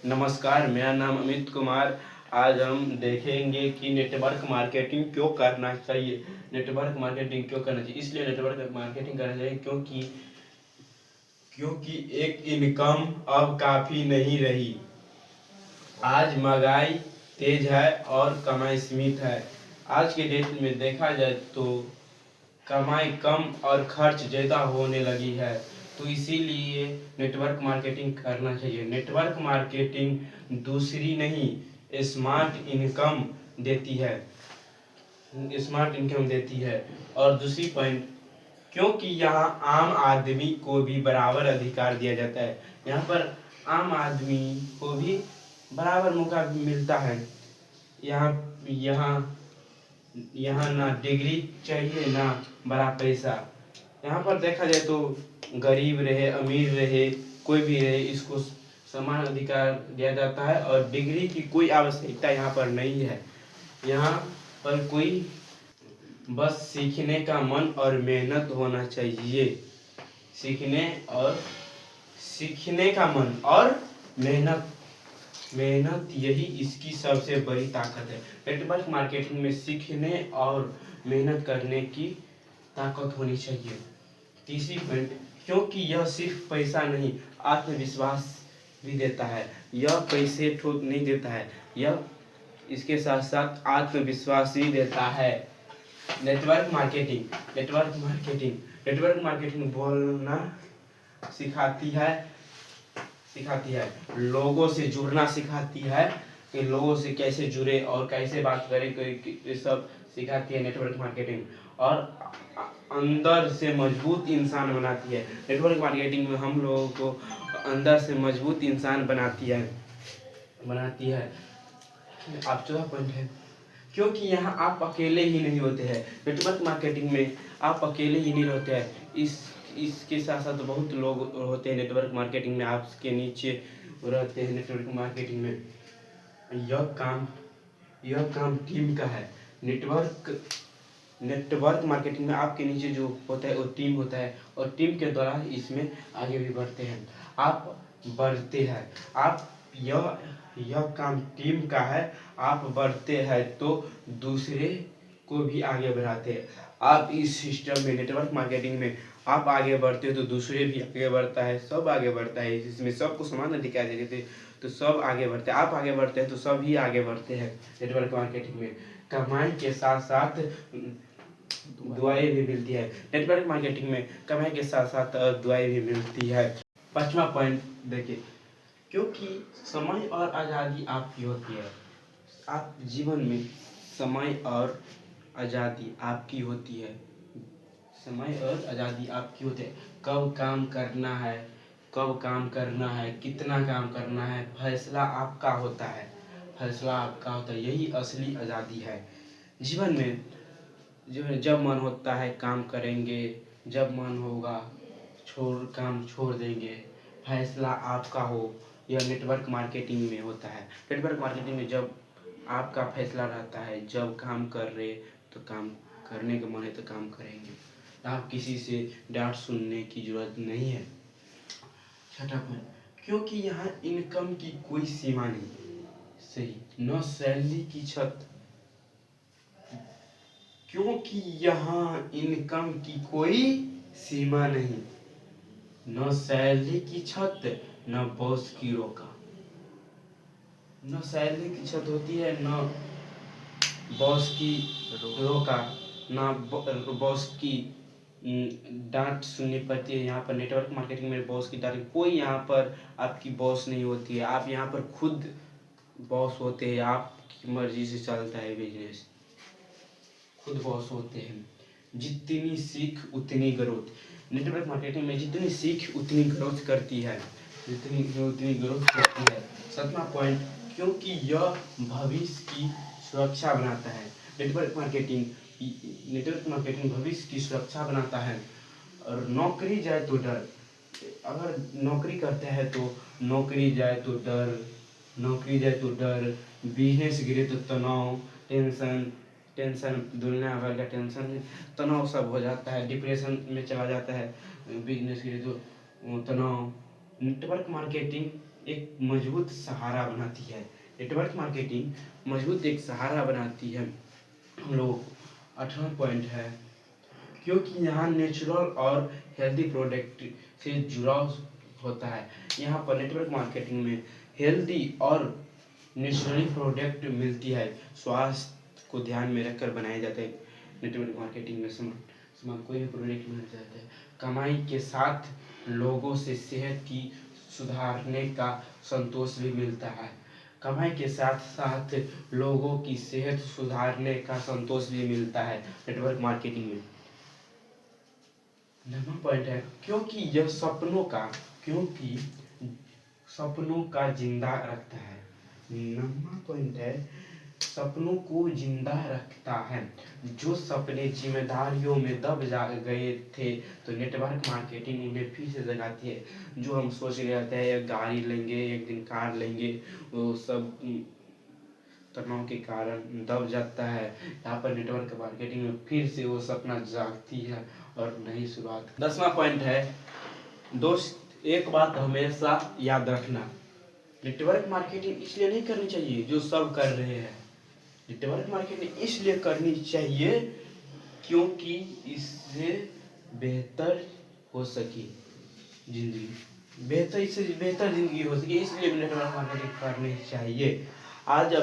नमस्कार, मेरा नाम अमित कुमार। आज हम देखेंगे कि नेटवर्क मार्केटिंग क्यों करना चाहिए। नेटवर्क मार्केटिंग क्यों करना चाहिए? इसलिए नेटवर्क मार्केटिंग करना चाहिए क्योंकि एक इनकम अब काफ़ी नहीं रही। आज महंगाई तेज है और कमाई सीमित है। आज के डेट में देखा जाए तो कमाई कम और खर्च ज़्यादा होने लगी है, तो इसीलिए नेटवर्क मार्केटिंग करना चाहिए। नेटवर्क मार्केटिंग दूसरी नहीं, स्मार्ट इनकम देती है। स्मार्ट इनकम देती है। और दूसरी पॉइंट, क्योंकि यहाँ आम आदमी को भी बराबर अधिकार दिया जाता है। यहाँ पर आम आदमी को भी बराबर मौका मिलता है। यहाँ यहाँ यहाँ ना डिग्री चाहिए ना बड़ा पैसा। यहाँ पर देखा जाए तो गरीब रहे अमीर रहे कोई भी रहे, इसको समान अधिकार दिया जाता है और डिग्री की कोई आवश्यकता यहाँ पर नहीं है। यहाँ पर कोई बस सीखने का मन और मेहनत होना चाहिए। सीखने का मन और मेहनत मेहनत यही इसकी सबसे बड़ी ताकत है। नेटवर्क मार्केटिंग में सीखने और मेहनत करने की ताकत होनी चाहिए। तीसरी पॉइंट, क्योंकि यह सिर्फ पैसा नहीं आत्मविश्वास भी देता है। यह पैसे ठोक नहीं देता है, यह इसके साथ साथ आत्मविश्वास भी देता है। नेटवर्क मार्केटिंग बोलना सिखाती है, लोगों से जुड़ना सिखाती है कि लोगों से कैसे जुड़े और कैसे बात करें, ये सब सिखाती है नेटवर्क मार्केटिंग। और अंदर से मजबूत इंसान बनाती है। नेटवर्क मार्केटिंग में हम लोगों को अंदर से मजबूत इंसान बनाती है। आप चौथा पॉइंट है, क्योंकि यहाँ आप अकेले ही नहीं होते हैं। नेटवर्क मार्केटिंग में आप अकेले ही नहीं होते हैं, इसके साथ साथ बहुत लोग होते हैं नेटवर्क मार्केटिंग में, आपके नीचे रहते हैं। नेटवर्क मार्केटिंग में यह काम टीम का है। नेटवर्क मार्केटिंग में आपके नीचे जो होता है वो टीम होता है और टीम के द्वारा इसमें आगे भी बढ़ते हैं। आप बढ़ते हैं, आप यह काम टीम का है। आप बढ़ते हैं तो दूसरे को भी आगे बढ़ाते हैं। आप इस सिस्टम में नेटवर्क मार्केटिंग में आप आगे बढ़ते हो तो दूसरे भी आगे बढ़ता है, सब आगे बढ़ता है। इसमें सबको समान अधिकार देते हैं तो सब आगे बढ़ते हैं। आप आगे बढ़ते हैं तो सब ही आगे बढ़ते हैं। नेटवर्क मार्केटिंग में कमाई के साथ साथ दुआएं भी मिलती है। नेटवर्क मार्केटिंग में कमाई के साथ साथ दुआएं भी मिलती है। पांचवा पॉइंट देखिए, क्योंकि समय और आज़ादी आपकी होती है। आप जीवन में समय और आज़ादी आपकी होती है। कब काम करना है, कितना काम करना है, फैसला आपका होता है। यही असली आज़ादी है। जीवन में जब मन होता है काम करेंगे, जब मन होगा काम छोड़ देंगे। फैसला आपका हो, यह नेटवर्क मार्केटिंग में होता है। नेटवर्क मार्केटिंग में जब आपका फैसला रहता है, जब काम कर रहे तो काम करने का मन है तो काम करेंगे। आप किसी से डांट सुनने की जरूरत नहीं है। छठा पॉइंट, क्योंकि यहाँ इनकम की कोई सीमा नहीं। सही, न सैलरी की छत। क्योंकि यहाँ इनकम की कोई सीमा नहीं, न सैलरी की छत न बॉस की रोका। न सैलरी की छत होती है, न बॉस की रोका, ना बॉस की डांट सुननी पड़ती है। यहाँ पर नेटवर्क मार्केटिंग में बॉस की डांट, कोई यहाँ पर आपकी बॉस नहीं होती है। आप यहाँ पर खुद बॉस होते हैं, आपकी मर्जी से चलता है बिजनेस, खुद बॉस होते हैं। जितनी सीख उतनी ग्रोथ। नेटवर्क मार्केटिंग में जितनी सीख उतनी ग्रोथ करती है। सातवां पॉइंट, क्योंकि यह भविष्य की सुरक्षा बनाता है। नेटवर्क मार्केटिंग भविष्य की सुरक्षा बनाता है। और नौकरी जाए तो डर, अगर नौकरी करते हैं तो नौकरी जाए तो डर, बिजनेस गिरे तो तनाव, टेंशन दुनिया भर का टेंशन तनाव सब हो जाता है, डिप्रेशन में चला जाता है। बिजनेस गिरे तो तनाव। नेटवर्क मार्केटिंग एक मजबूत सहारा बनाती है। नेटवर्क मार्केटिंग मजबूत एक सहारा बनाती है। हम लोग 18 पॉइंट है, क्योंकि यहाँ नेचुरल और हेल्दी प्रोडक्ट से जुड़ाव होता है। यहाँ पर नेटवर्क मार्केटिंग में हेल्दी और नेचुरली प्रोडक्ट मिलती है। स्वास्थ्य को ध्यान में रखकर बनाए जाते हैं। नेटवर्क मार्केटिंग में सामान कोई भी प्रोडक्ट मिल जाता है। कमाई के साथ लोगों से सेहत की सुधारने का संतोष भी मिलता है। कमाई के साथ साथ लोगों की सेहत सुधारने का संतोष भी मिलता है नेटवर्क मार्केटिंग में। नंबर पॉइंट है, क्योंकि सपनों का जिंदा रखता है। नंबर पॉइंट है, सपनों को जिंदा रखता है। जो सपने जिम्मेदारियों में दब जा गए थे, तो नेटवर्क मार्केटिंग उन्हें फिर से जगाती है। जो हम सोच रहे होते हैं एक गाड़ी लेंगे, एक दिन कार लेंगे, वो सब तनाव के कारण दब जाता है। यहाँ पर नेटवर्क मार्केटिंग में फिर से वो सपना जागती है और नई शुरुआत। 10वां पॉइंट है, दोस्त एक बात हमेशा याद रखना, नेटवर्क मार्केटिंग इसलिए नहीं करनी चाहिए जो सब कर रहे हैं। नेटवर्क मार्केटिंग इसलिए करनी चाहिए क्योंकि इससे बेहतर हो सके जिंदगी, इससे बेहतर जिंदगी हो सके, इसलिए नेटवर्क मार्केटिंग करनी चाहिए। आज